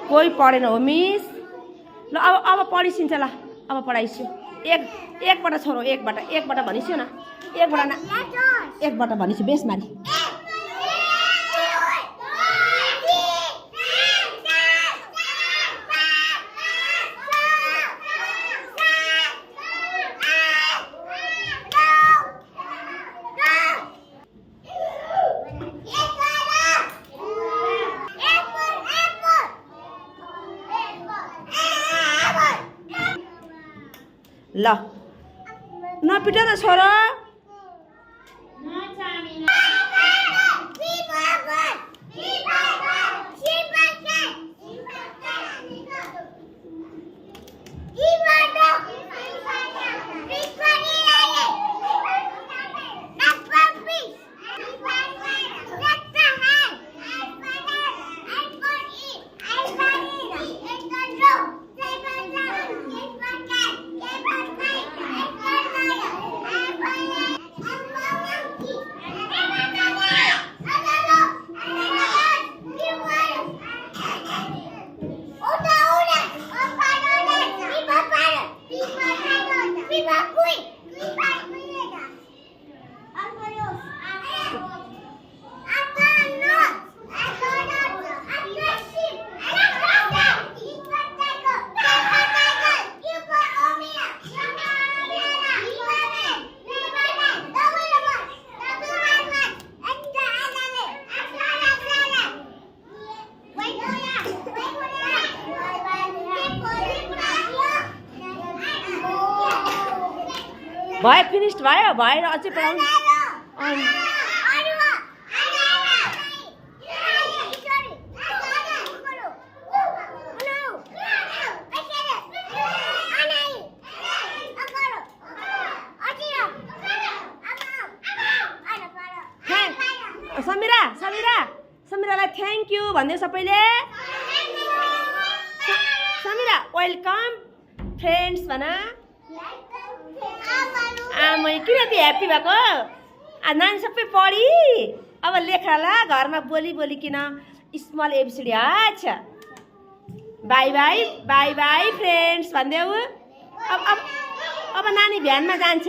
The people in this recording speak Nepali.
कोही पढेन हो मिस। ल अब पढिसिन्छ ल, अब पढाइसियो। एकबाट छोरो एकबाट भनिसियो न, एकबाट भनिसियो बेसमारी। ल नपिट न छोरा। भयो फिनिस्ड भयो भएर अझै पढाउनु। समीरालाई थ्याङ्क यू भन्दै सबैले। समीरा वेलकम फ्रेन्ड्स भन। आमै किन त ह्याप्पी भएको? नानी सबै पढी अब लेखाला घरमा बोलिकन स्मल एबिसिडी। अच्छा बाई बाई फ्रेन्ड्स भन्देऊ। अब नानी भ्यानमा जान्छ।